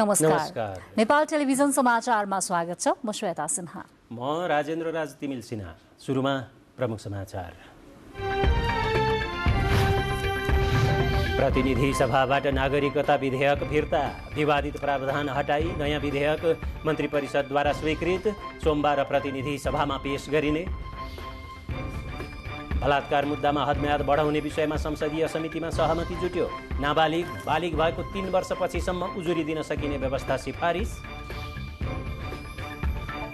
नमस्कार। नेपाल टेलिभिजन समाचारमा स्वागत छ। म श्वेता सिन्हा। म राजेन्द्र राज तिमिल सिन्हा। सुरुमा प्रमुख समाचार। प्रतिनिधि सभाबाट नागरिकता विधेयक फिर्ता, विवादित प्रावधान हटाई नयाँ विधेयक मन्त्री परिषदद्वारा स्वीकृत, सोमबार प्रतिनिधि सभामा पेश गरिने। बलात्कार मुद्दामा हदम्याद बढाउने विषयमा संसदीय समितिमा सहमति जुट्यो। नाबालिग बालिग भएको 3 वर्षपछिसम्म उजुरी दिन सकिने व्यवस्था सिफारिस।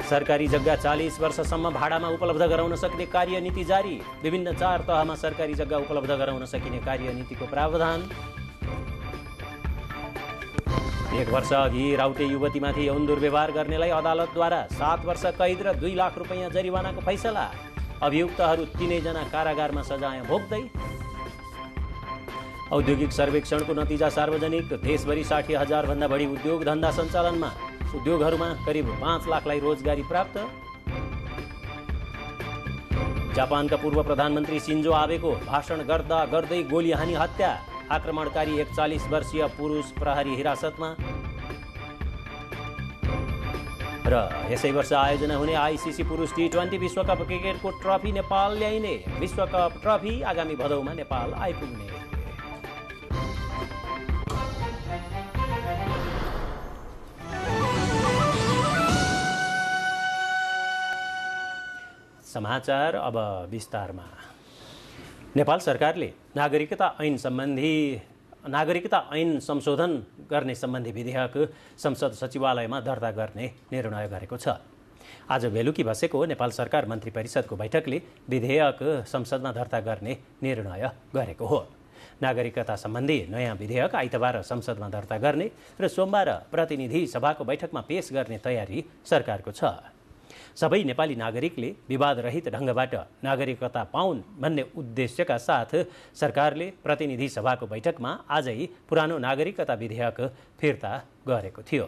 सरकारी जग्गा 40 वर्षसम्म भाडामा उपलब्ध गराउन सक्ने कार्यनीति जारी, विभिन्न 4 तहमा सरकारी जग्गा उपलब्ध गराउन सकिने कार्यनीतिको प्रावधान। 1 वर्ष अघि राउटे युवतीमाथि यौन दुर्व्यवहार गर्नेलाई अदालतद्वारा 7 वर्ष कैद र 2 लाख रुपैयाँ जरिवानाको फैसला। अभियुक्तहरू 3 जना कारागारमा सजाय भोग्दै। औद्योगिक सर्वेक्षणको नतिजा सार्वजनिक, देशभरि 60,000 भन्दा बढी उद्योग धन्दा सञ्चालनमा, उद्योगहरूमा करिब 5 लाखलाई रोजगारी प्राप्त। जापानका पूर्व प्रधानमन्त्री सिन्जो आबेको भाषण गर्दा गर्दै गोली हानी हत्या, आक्रमणकारी 41 वर्षीय पुरुष प्रहरी हिरासतमा। र यसै वर्ष आयोजना हुने आइसिसी पुरुष T20 विश्वकप क्रिकेटको ट्रफी नेपाल ल्याइने, विश्वकप ट्रफी आगामी भदौमा नेपाल आइपुग्ने। समाचार अब विस्तारमा। नेपाल सरकारले नागरिकता ऐन संशोधन गर्ने सम्बन्धी विधेयक संसद सचिवालयमा दर्ता गर्ने निर्णय गरेको छ। आज बेलुकी बसेको नेपाल सरकार मन्त्री परिषदको बैठकले विधेयक संसदमा दर्ता गर्ने निर्णय गरेको हो। नागरिकता सम्बन्धी नयाँ विधेयक आइतबार संसदमा दर्ता गर्ने र सोमबार प्रतिनिधि सभाको बैठकमा पेश गर्ने तयारी सरकारको छ। सबै नेपाली नागरिकले विवादरहित ढङ्गबाट नागरिकता पाउन् भन्ने उद्देश्यका साथ सरकारले प्रतिनिधि सभाको बैठकमा आजै पुरानो नागरिकता विधेयक फिर्ता गरेको थियो।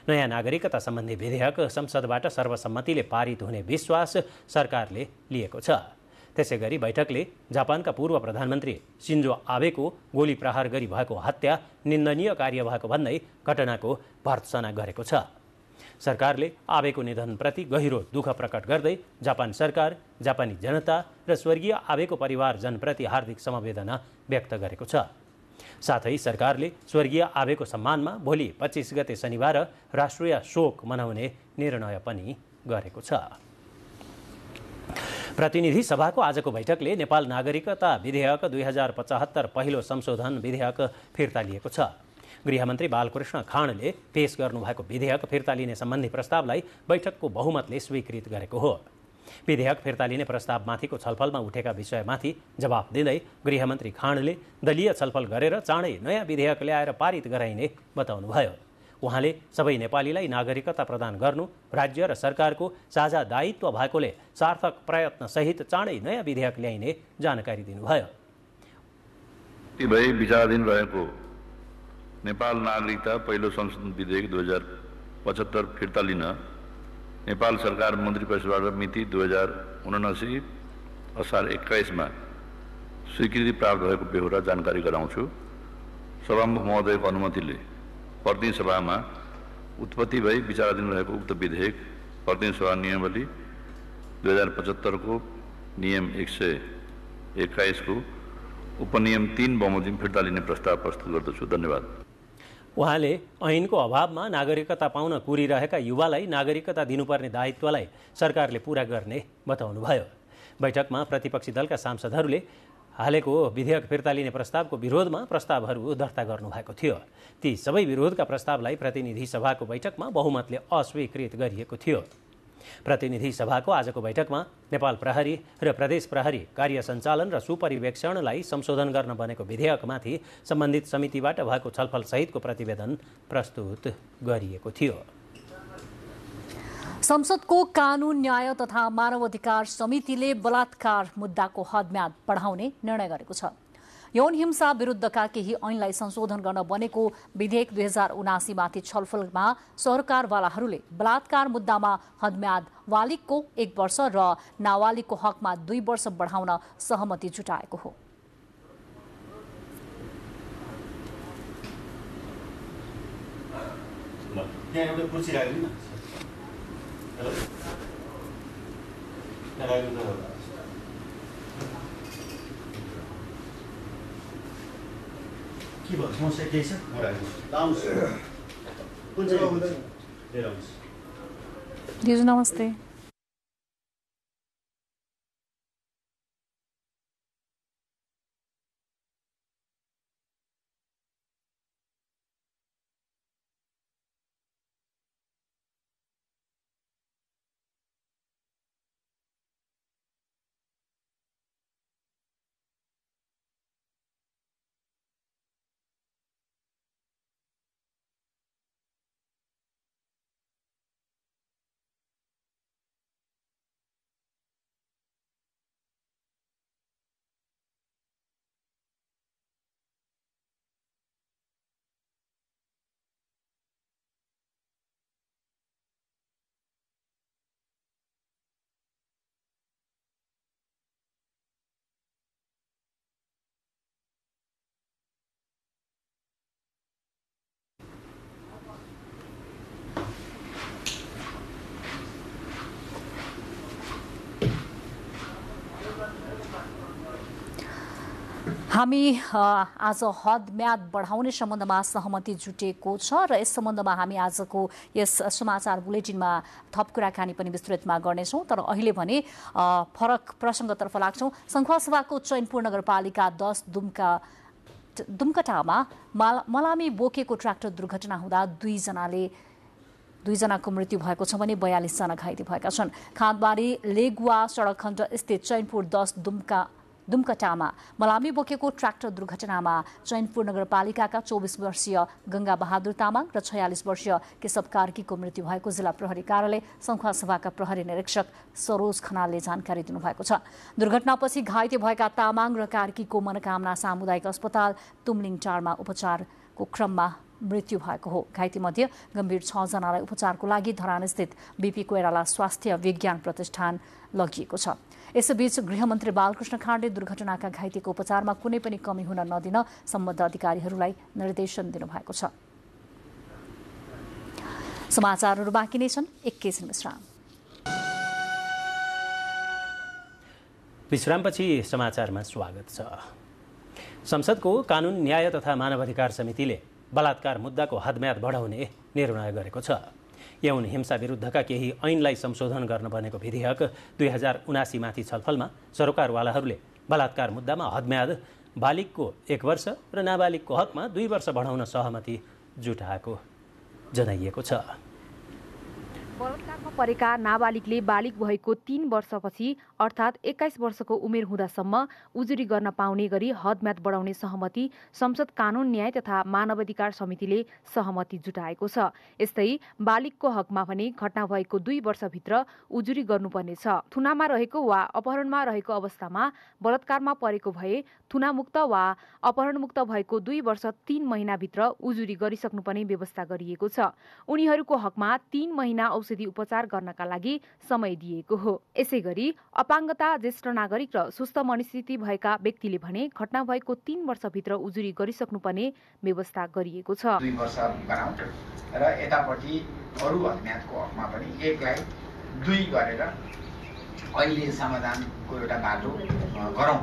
नयाँ नागरिकता सम्बन्धी विधेयक संसदबाट सर्वसम्मतिले पारित हुने विश्वास सरकारले लिएको छ। त्यसैगरी बैठकले जापानका पूर्व प्रधानमन्त्री सिन्जो आबेको गोली प्रहार गरी भएको हत्या निन्दनीय कार्य भएको भन्दै घटनाको भर्त्सना गरेको छ। सरकारले आबेको निधनप्रति गहिरो दुःख प्रकट गर्दै जापान सरकार, जापानी जनता र स्वर्गीय आबेको परिवारजनप्रति हार्दिक समवेदना व्यक्त गरेको छ। साथै सरकारले स्वर्गीय आबेको सम्मानमा भोलि 25 गते शनिबार राष्ट्रिय शोक मनाउने निर्णय पनि गरेको छ। प्रतिनिधि सभाको आजको बैठकले नेपाल नागरिकता विधेयक 2075 पहिलो संशोधन विधेयक फिर्ता लिएको छ। गृहमन्त्री बालकृष्ण खाँडले पेश गर्नुभएको विधेयक फिर्ता लिने सम्बन्धी प्रस्तावलाई बैठकको बहुमतले स्वीकृत गरेको हो। विधेयक फिर्ता लिने प्रस्तावमाथिको छलफलमा उठेका विषयमाथि जवाफ दिँदै गृहमन्त्री खाँडले दलीय छलफल गरेर चाँडै नयाँ विधेयक ल्याएर पारित गराइने बताउनुभयो। उहाँले सबै नेपालीलाई नागरिकता प्रदान गर्नु राज्य र सरकारको साझा दायित्व भएकोले सार्थक प्रयत्नसहित चाँडै नयाँ विधेयक ल्याइने जानकारी दिनुभयो। विचाराधीन रहेको नेपाल नागरिकता पहिलो संशोधन विधेयक 2075 फिर्ता लिन नेपाल सरकार मन्त्री परिषदबाट मिति 2079 असार 21मा स्वीकृति प्राप्त भएको बेहोरा जानकारी गराउँछु। सभामुख महोदयको अनुमतिले प्रतिनिधि सभामा उत्पत्ति भई विचाराधीन रहेको उक्त विधेयक प्रतिनिधि सभा नियमावली 2075 को नियम 121 को उपनियम 3 बमोजिम फिर्ता लिने प्रस्ताव प्रस्तुत गर्दछु। धन्यवाद। उहाँले ऐनको अभावमा नागरिकता पाउन कुरिरहेका युवालाई नागरिकता दिनुपर्ने दायित्वलाई सरकारले पूरा गर्ने बताउनुभयो। बैठकमा प्रतिपक्षी दलका सांसदहरूले हालेको विधेयक फिर्ता लिने प्रस्तावको विरोधमा प्रस्तावहरू दर्ता गर्नुभएको थियो। ती सबै विरोधका प्रस्तावलाई प्रतिनिधि सभाको बैठकमा बहुमतले अस्वीकृत गरिएको थियो। प्रतिनिधि सभाको आजको बैठकमा नेपाल प्रहरी र प्रदेश प्रहरी कार्य सञ्चालन र सुपरिवेक्षणलाई संशोधन गर्न बनेको विधेयकमाथि सम्बन्धित समितिबाट भएको छलफल सहितको प्रतिवेदन प्रस्तुत गरिएको थियो। संसदको कानून न्याय तथा मानवाधिकार समितिले बलात्कार मुद्दाको हदम्याद बढाउने निर्णय गरेको छ। यौन हिंसा विरुद्धका केही ऐनलाई संशोधन गर्न बनेको विधेयक 2079 माथि छलफलमा सरकारवालाहरूले बलात्कार मुद्दामा हदम्याद वालिगको 1 वर्ष र नाबालिगको हकमा 2 वर्ष बढाउन सहमति जुटाएको हो। त्यहाँ एउटा कुर्सी राख्नु न। हेलो त्यहाँ राख्नु त के भयो समस्या केही छ? म राख्छु आउनुहोस् कुन चाहिँ लिएर आउनुहोस्। दिजु नमस्ते। हामी आज हद म्याद बढाउने सम्बन्धमा सहमति जुटेको छ र यस सम्बन्धमा हामी आजको यस समाचार बुलेटिनमा थप कुराकानी पनि विस्तृतमा गर्नेछौँ। तर अहिले भने फरक प्रसङ्गतर्फ लाग्छौँ। सङ्खुवासभाको चैनपुर नगरपालिका 10 दुम्कटामा मलामी बोकेको ट्र्याक्टर दुर्घटना हुँदा दुईजनाको मृत्यु भएको छ भने 42 जना घाइते भएका छन्। खाँदबारी लेगुवा सडक खण्ड स्थित चैनपुर 10 दुम्कटामा मलामी बोकेको ट्र्याक्टर दुर्घटनामा चैनपुर नगरपालिकाका 24 वर्षीय गंगा बहादुर तामाङ र 46 वर्षीय केशव कार्कीको मृत्यु भएको जिल्ला प्रहरी कार्यालय सङ्खुवासभाका प्रहरी निरीक्षक सरोज खनालले जानकारी दिनुभएको छ। दुर्घटनापछि घाइते भएका तामाङ र कार्कीको मनोकामना सामुदायिक अस्पताल तुमलिङ टारमा उपचारको क्रममा मृत्यु भएको हो। घाइते मध्ये गम्भीर 6 जनालाई उपचारको लागि धरानस्थित बीपी कोइराला स्वास्थ्य विज्ञान प्रतिष्ठान लगिएको छ। यसैबीच गृहमन्त्री बालकृष्ण खाँडले दुर्घटनाका घाइतेको उपचारमा कुनै पनि कमी हुन नदिन सम्बद्ध अधिकारीहरूलाई निर्देशन दिनुभएको छ। समाचारहरू बाँकी नै छन्, एकैछिन विश्राम। विश्रामपछि समाचारमा स्वागत छ। संसदको कानुन न्याय तथा मानवाधिकार समितिले बलात्कार मुद्दाको हदम्याद बढाउने निर्णय गरेको छ। यौन हिंसा विरुद्धका केही ऐनलाई संशोधन गर्न बनेको विधेयक 2079 माथि छलफलमा सरोकारवालाहरूले बलात्कार मुद्दामा हदम्याद बालिगको 1 वर्ष र नाबालिगको हकमा 2 वर्ष बढाउन सहमति जुटाएको जनाइएको छ। बलात्कारमा परेका नाबालिगले बालिग भएको 3 वर्षपछि अर्थात् 21 वर्षको उमेर हुँदासम्म उजुरी गर्न पाउने गरी हदम्याद बढाउने सहमति संसद कानुन न्याय तथा मानवाधिकार समितिले सहमति जुटाएको छ। यस्तै बालिगको हकमा भने घटना भएको 2 वर्षभित्र उजुरी गर्नुपर्नेछ। थुनामा रहेको वा अपहरणमा रहेको अवस्थामा बलात्कारमा परेको भए थुनामुक्त वा अपहरणमुक्त भएको 2 वर्ष 3 महिनाभित्र उजुरी गरिसक्नुपर्ने व्यवस्था गरिएको छ। उनीहरूको हकमा 3 महिना औषधि उपचार गर्नका लागि समय दिएको हो। यसैगरी अपाङ्गता, ज्येष्ठ नागरिक र सुस्थ मनस्थिति भएका व्यक्तिले भने घटना भएको 3 वर्षभित्र उजुरी गरिसक्नुपर्ने व्यवस्था गरिएको छ। 2 वर्ष बनाऊ र यतापट्टि अरू हदम्यादको हकमा पनि 1 लाई 2 गरेर अहिले समाधानको एउटा बाटो गरौँ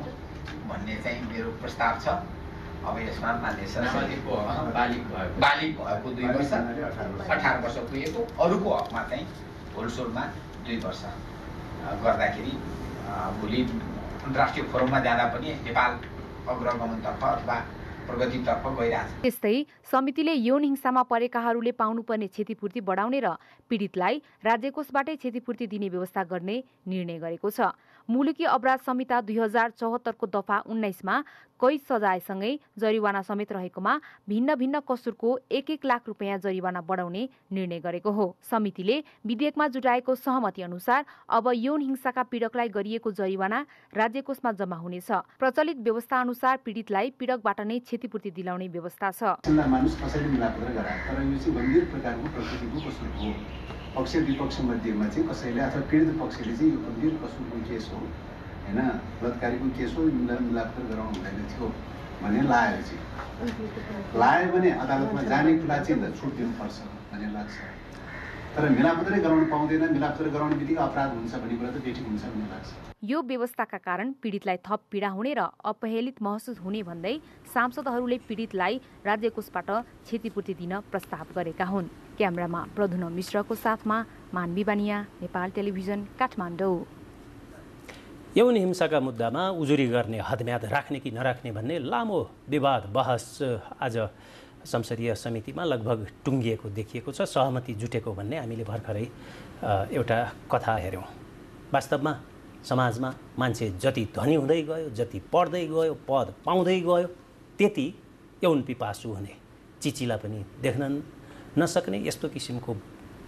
भन्ने चाहिँ मेरो प्रस्ताव छ। अब यसमा मान्य बालिग भएको 2 वर्ष 18 वर्ष पुगेको अरूको हकमा चाहिँ होलसोलमा 2 वर्ष गर्दाखेरि भोलि अन्तर्राष्ट्रिय फोरममा जाँदा पनि नेपाल अग्रगमनतर्फ अथवा प्रगतितर्फ गइरहेछ। त्यस्तै समितिले यौन हिंसामा परेकाहरूले पाउनुपर्ने क्षतिपूर्ति बढाउने र पीडितलाई राज्यकोषबाटै क्षतिपूर्ति दिने व्यवस्था गर्ने निर्णय गरेको छ। मुलुकी अपराध संहिता 2074 को दफा 19 मा कैद सजायसँगै जरिवाना समेत रहेकोमा भिन्न भिन्न कसुरको 1-1 लाख रुपैयाँ जरिवाना बढाउने निर्णय गरेको हो। समितिले विधेयकमा जुटाएको सहमति अनुसार अब यौन हिंसाका पीडकलाई गरिएको जरिवाना राज्यकोषमा जम्मा हुनेछ। प्रचलित व्यवस्था अनुसार पीडितलाई पीडकबाट नै क्षतिपूर्ति दिलाउने व्यवस्था छ। मानिस कसैले मिलापत्र गराए तर यो चाहिँ गम्भीर प्रकारको प्रकृतिको कसुर हो। पक्ष विपक्ष मध्येमा चाहिँ कसैले अथवा पीडित पक्षले चाहिँ यो गम्भीर कसुरको केस हो हैन, बलात्कारीको केस हो, मिलापत्र गराउनु हुँदैन थियो भने लायो भने अदालतमा जाने कुरा चाहिँ छुट दिनुपर्छ भन्ने लाग्छ। तर मिलापत्रै गराउन पाउँदैन, मिलापत्रै गराउने बित्तिकै अपराध हुन्छ भन्ने कुरा त बेठिक हुन्छ भन्ने लाग्छ। यो व्यवस्थाका कारण पीडितलाई थप पीडा हुने र अपहेलित महसुस हुने भन्दै सांसदहरूले पीडितलाई राज्य कोषबाट क्षतिपूर्ति दिन प्रस्ताव गरेका हुन्। क्यामेरामा प्रधुन मिश्रको साथमा मानवी बानिया, नेपाल टेलिभिजन, काठमाडौँ। यौन हिंसाका मुद्दामा उजुरी गर्ने हदम्याद राख्ने कि नराख्ने भन्ने लामो विवाद बहस आज संसदीय समितिमा लगभग टुङ्गिएको देखिएको छ। सहमति जुटेको भन्ने हामीले भर्खरै एउटा कथा हेऱ्यौँ। वास्तवमा समाजमा मान्छे जति धनी हुँदै गयो, जति पढ्दै गयो, पद पाउँदै गयो, त्यति यौन पिपासु हुने, चिचिला पनि देख्न नसक्ने यस्तो किसिमको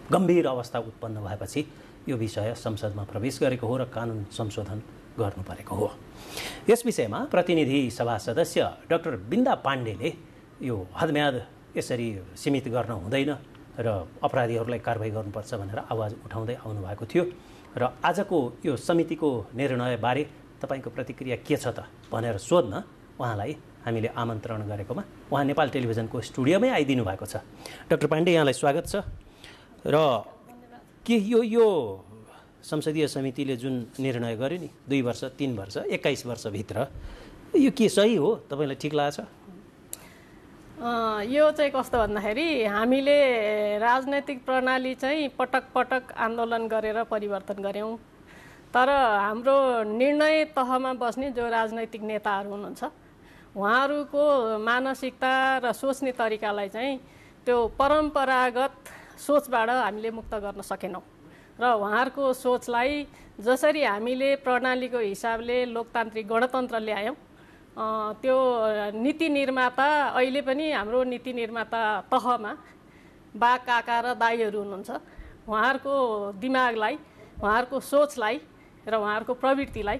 गम्भीर अवस्था उत्पन्न भएपछि यो विषय संसदमा प्रवेश गरेको हो र कानुन संशोधन गर्नु परेको हो। यस विषयमा प्रतिनिधि सभा सदस्य डाक्टर बिन्दा पाण्डेले यो हदम्याद यसरी सीमित गर्न हुँदैन र अपराधीहरूलाई कारबाही गर्नुपर्छ भनेर आवाज उठाउँदै आउनुभएको थियो र आजको यो समितिको निर्णयबारे तपाईँको प्रतिक्रिया के छ त भनेर सोध्न उहाँलाई हामीले आमन्त्रण गरेकोमा उहाँ नेपाल टेलिभिजनको स्टुडियोमै आइदिनु भएको छ। डाक्टर पाण्डे, यहाँलाई स्वागत छ। र के यो संसदीय समितिले जुन निर्णय गर्यो नि 2 वर्ष 3 वर्ष 21 वर्षभित्र यो के सही हो, तपाईँलाई ठिक लाग्छ? यो चाहिँ कस्तो भन्दाखेरि हामीले राजनैतिक प्रणाली चाहिँ पटक पटक आन्दोलन गरेर परिवर्तन गऱ्यौँ, तर हाम्रो निर्णय तहमा बस्ने जो राजनैतिक नेताहरू हुनुहुन्छ उहाँहरूको मानसिकता र सोच्ने तरिकालाई चाहिँ त्यो परम्परागत सोचबाट हामीले मुक्त गर्न सकेनौँ र उहाँहरूको सोचलाई जसरी हामीले प्रणालीको हिसाबले लोकतान्त्रिक गणतन्त्र ल्यायौँ त्यो नीति निर्माता अहिले पनि हाम्रो नीति निर्माता तहमा बा काका र दाइहरू हुनुहुन्छ, उहाँहरूको दिमागलाई, उहाँहरूको सोचलाई र उहाँहरूको प्रवृत्तिलाई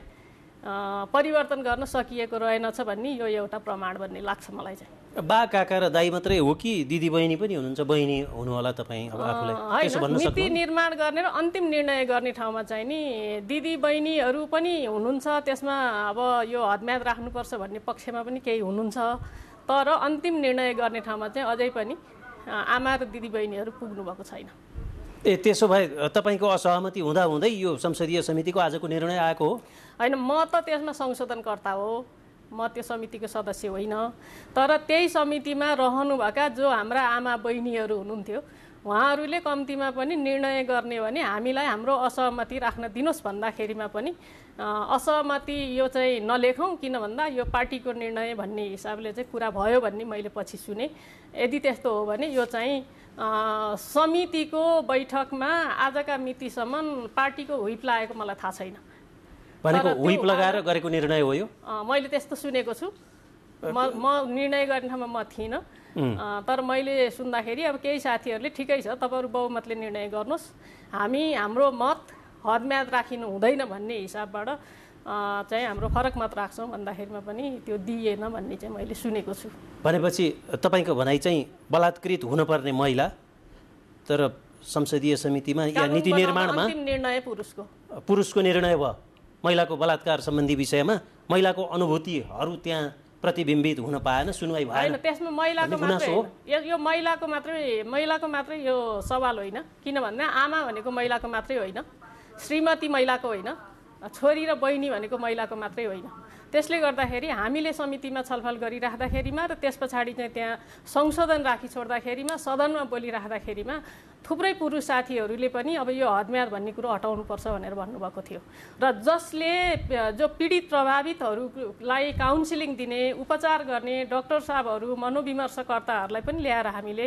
परिवर्तन गर्न सकिएको रहेनछ भन्ने यो एउटा प्रमाण भन्ने लाग्छ मलाई चाहिँ। बा काका र दाइ मात्रै हो कि दिदी बहिनी पनि हुनुहुन्छ? बहिनी हुनु होला तपाईँ अब आफूलाई त्यसो भन्न सक्नुहुन्छ? नीति निर्माण गर्ने र अन्तिम निर्णय गर्ने ठाउँमा चाहिँ नि दिदी बहिनीहरू पनि हुनुहुन्छ, त्यसमा अब यो हदम्याद राख्नुपर्छ भन्ने पक्षमा पनि केही हुनुहुन्छ, तर अन्तिम निर्णय गर्ने ठाउँमा चाहिँ अझै पनि आमा र दिदी बहिनीहरू पुग्नु भएको छैन। त्यसो भए तपाईँको असहमति हुँदाहुँदै यो संसदीय समितिको आजको निर्णय आएको हो? होइन, म त त्यसमा संशोधनकर्ता हो, म त्यो समितिको सदस्य होइन, तर त्यही समितिमा रहनुभएका जो हाम्रा आमा बहिनीहरू हुनुहुन्थ्यो उहाँहरूले कम्तीमा पनि निर्णय गर्ने भने हामीलाई हाम्रो असहमति राख्न दिनुहोस् भन्दाखेरिमा पनि असहमति यो चाहिँ नलेखौँ, किन भन्दा यो पार्टीको निर्णय भन्ने हिसाबले चाहिँ कुरा भयो भन्ने मैले पछि सुने। यदि त्यस्तो हो भने यो चाहिँ समितिको बैठकमा आजका मितिसम्म पार्टीको हुइप लागेको मलाई थाहा छैन। भनेको हुइप लगाएर गरेको निर्णय हो यो? मैले त्यस्तो सुनेको छु। म निर्णय गर्ने ठाउँमा म थिइनँ, तर मैले सुन्दाखेरि अब केही साथीहरूले ठिकै छ तपाईँहरू बहुमतले निर्णय गर्नुहोस्, हाम्रो मत हदम्याद राखिनु हुँदैन भन्ने हिसाबबाट चाहिँ हाम्रो फरक मत राख्छौँ भन्दाखेरिमा पनि त्यो दिइएन भन्ने चाहिँ मैले सुनेको छु। भनेपछि तपाईँको भनाइ चाहिँ बलात्कृत हुनुपर्ने महिला, तर संसदीय समितिमा या नीति निर्माणमा अन्तिम निर्णय पुरुषको निर्णय भयो। महिलाको बलात्कार सम्बन्धी विषयमा महिलाको अनुभूतिहरू त्यहाँ प्रतिबिम्बित हुन पाएन, सुनवाई भएन। त्यसमा महिलाको मात्रै यो सवाल होइन, किन भन्दा आमा भनेको महिलाको मात्रै होइन, श्रीमती महिलाको होइन, छोरी र बहिनी भनेको महिलाको मात्रै होइन। त्यसले गर्दाखेरि हामीले समितिमा छलफल गरिराख्दाखेरिमा र त्यस पछाडि चाहिँ त्यहाँ संशोधन राखी छोड्दाखेरिमा सदनमा बोलिराख्दाखेरिमा थुप्रै पुरुष साथीहरूले पनि अब यो हदम्याद भन्ने कुरो हटाउनुपर्छ भनेर भन्नुभएको थियो र जसले जो पीडित प्रभावितहरूलाई काउन्सिलिङ दिने, उपचार गर्ने डाक्टर साहबहरू, मनोविमर्शकर्ताहरूलाई पनि ल्याएर हामीले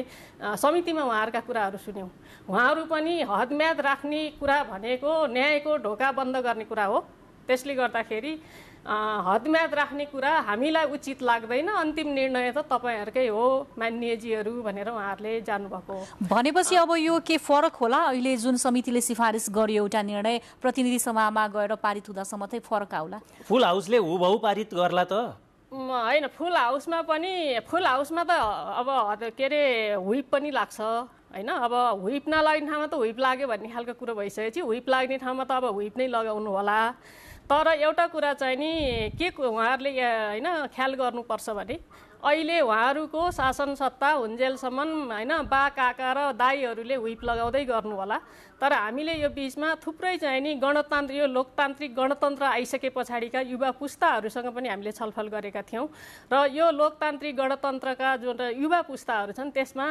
समितिमा उहाँहरूका कुराहरू सुन्यौँ। उहाँहरू पनि हदम्याद राख्ने कुरा भनेको न्यायको ढोका बन्द गर्ने कुरा हो, त्यसले गर्दाखेरि हदम्याद राख्ने कुरा हामीलाई उचित लाग्दैन, अन्तिम निर्णय त तपाईँहरूकै हो माननीयजीहरू भनेर उहाँहरूले जानुभएको हो। भनेपछि अब यो के फरक होला? अहिले जुन समितिले सिफारिस गर्यो एउटा निर्णय प्रतिनिधि सभामा गएर पारित हुँदासम्म चाहिँ फरक आउला? फुल हाउसले हुबहु पारित गर्ला त होइन, फुल हाउसमा त अब के अरे हुइप पनि लाग्छ होइन। अब हुइप नलाग्ने ठाउँमा त हुइप लाग्यो भन्ने खालको कुरो भइसकेपछि हुइप लाग्ने ठाउँमा त अब हुइप नै लगाउनु होला। तर एउटा कुरा चाहिँ नि के उहाँहरूले होइन ख्याल गर्नुपर्छ भने अहिले उहाँहरूको शासन सत्ता हुन्जेलसम्म होइन बा काका र दाईहरूले हुइप लगाउँदै गर्नु होला। तर हामीले यो बिचमा थुप्रै चाहिँ नि यो लोकतान्त्रिक गणतन्त्र आइसके पछाडिका युवा पुस्ताहरूसँग पनि हामीले छलफल गरेका थियौँ र यो लोकतान्त्रिक गणतन्त्रका जुन युवा पुस्ताहरू छन् त्यसमा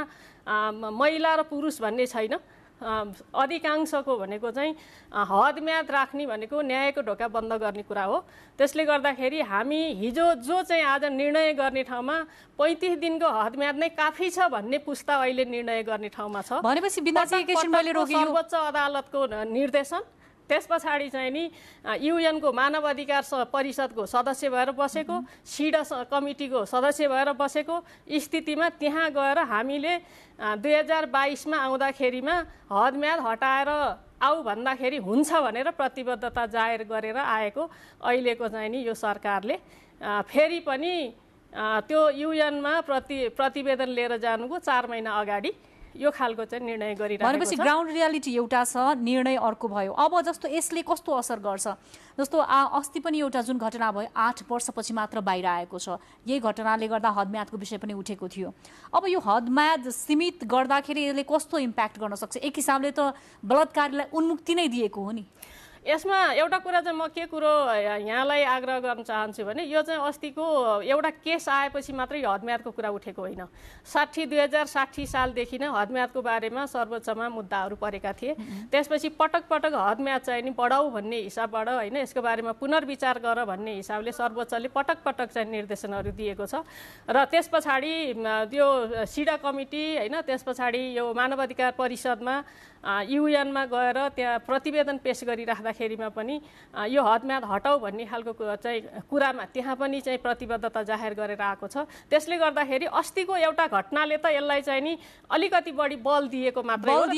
महिला र पुरुष भन्ने छैन। अधिकांशको भनेको चाहिँ हदम्याद राख्ने भनेको न्यायको ढोका बन्द गर्ने कुरा हो। त्यसले गर्दाखेरि हामी हिजो जो चाहिँ आज निर्णय गर्ने ठाउँमा 35 दिनको हदम्याद नै काफी छ भन्ने पुस्ता अहिले निर्णय गर्ने ठाउँमा छ। भनेपछि सर्वोच्च अदालतको निर्देशन, त्यस पछाडि चाहिँ नि युएनको मानव अधिकार परिषदको सदस्य भएर बसेको, सिडा कमिटीको सदस्य भएर बसेको स्थितिमा त्यहाँ गएर हामीले 2022मा आउँदाखेरिमा हदम्याद हटाएर आऊ भन्दाखेरि हुन्छ भनेर प्रतिबद्धता जाहेर गरेर आएको अहिलेको चाहिँ नि यो सरकारले फेरि पनि त्यो युएनमा प्रतिवेदन लिएर जानुको 4 महिना अगाडि यो खालको चाहिँ निर्णय गरिरहेको छ। भनेपछि ग्राउन्ड रियालिटी एउटा छ, निर्णय अर्को भयो। अब जस्तो यसले कस्तो असर गर्छ? जस्तो अस्ति पनि एउटा जुन घटना भयो 8 वर्षपछि मात्र बाहिर आएको छ, यही घटनाले गर्दा हदम्यादको विषय पनि उठेको थियो। अब यो हदम्याद सीमित गर्दाखेरि यसले कस्तो इम्प्याक्ट गर्न सक्छ? एक हिसाबले त बलात्कारीलाई उन्मुक्ति नै दिएको हो नि। यसमा एउटा कुरा चाहिँ म के कुरो यहाँलाई आग्रह गर्न चाहन्छु भने यो चाहिँ अस्तिको एउटा केस आएपछि मात्रै हदम्यादको कुरा उठेको होइन। 2060 सालदेखि नै हदम्यादको बारेमा सर्वोच्चमा मुद्दाहरू परेका थिए। त्यसपछि पटक पटक हदम्याद चाहिँ नि बढाऊ भन्ने हिसाबबाट होइन यसको बारेमा पुनर्विचार गर भन्ने हिसाबले सर्वोच्चले पटक पटक चाहिँ निर्देशनहरू दिएको छ। र त्यस पछाडि यो सिडा कमिटी होइन त्यस पछाडि यो मानव अधिकार परिषदमा युएनमा गएर त्यहाँ प्रतिवेदन पेश गरिराख्दाखेरिमा पनि यो हदम्याद हटाऊ भन्ने खालको चाहिँ कुरामा त्यहाँ पनि चाहिँ प्रतिबद्धता जाहेर गरेर आएको छ। त्यसले गर्दाखेरि अस्तिको एउटा घटनाले त यसलाई चाहिँ नि अलिकति बढी बल दिएको मात्रै हो।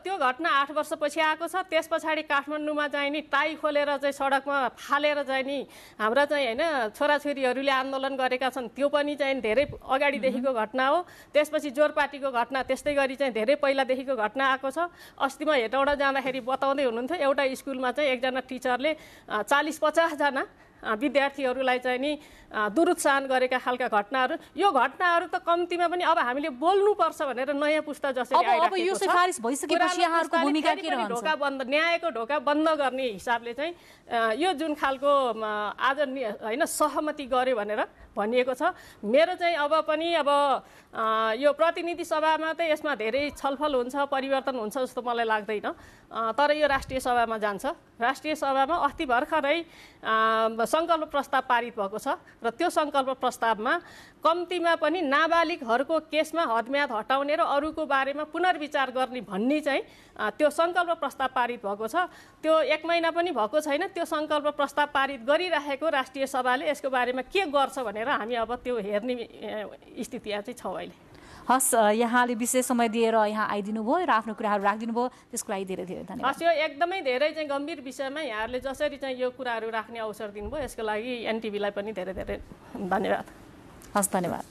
त्यो घटना 8 वर्षपछि आएको छ। त्यस पछाडि काठमाडौँमा चाहिँ नि टाई खोलेर चाहिँ सडकमा फालेर चाहिँ नि हाम्रा चाहिँ होइन छोराछोरीहरूले आन्दोलन गरेका छन्, त्यो पनि चाहिँ धेरै अगाडिदेखिको घटना हो। त्यसपछि जोरपाटीको घटना त्यस्तै गरी चाहिँ धेरै पहिलादेखिको घटना आएको छ। अस्तिमा हेटौँडा जाँदाखेरि बताउँदै हुनुहुन्थ्यो एउटा स्कुलमा चाहिँ एकजना टिचरले 40-50 जना विद्यार्थीहरूलाई चाहिँ नि दुरुत्साहन गरेका खालका घटनाहरू, यो घटनाहरू त कम्तीमा पनि अब हामीले बोल्नुपर्छ भनेर नयाँ पुस्ता जसरी न्यायको ढोका बन्द गर्ने हिसाबले चाहिँ यो जुन खालको आज होइन सहमति गर्यो भनेर भनिएको छ। मेरो चाहिँ अब पनि यो प्रतिनिधि सभामा त यसमा धेरै छलफल हुन्छ, परिवर्तन हुन्छ जस्तो मलाई लाग्दैन। तर यो राष्ट्रिय सभामा जान्छ। राष्ट्रिय सभामा अस्ति भर्खरै सङ्कल्प प्रस्ताव पारित भएको छ र त्यो सङ्कल्प प्रस्तावमा कम्तीमा पनि नाबालिगहरूको केसमा हदम्याद हटाउने र अरूको बारेमा पुनर्विचार गर्ने भन्ने चाहिँ त्यो सङ्कल्प प्रस्ताव पारित भएको छ। त्यो 1 महिना पनि भएको छैन। त्यो सङ्कल्प प्रस्ताव पारित गरिरहेको राष्ट्रिय सभाले यसको बारेमा के गर्छ भनेर हामी अब त्यो हेर्ने स्थिति चाहिँ छौँ अहिले। हस्, यहाँले विशेष समय दिएर यहाँ आइदिनु भयो र आफ्नो कुराहरू राखिदिनु भयो, त्यसको लागि धेरै धेरै धन्यवाद। हस्, यो एकदमै धेरै चाहिँ गम्भीर विषयमा यहाँहरूले जसरी चाहिँ यो कुराहरू राख्ने अवसर दिनुभयो यसको लागि एनटिभीलाई पनि धेरै धेरै धन्यवाद। हस्, धन्यवाद।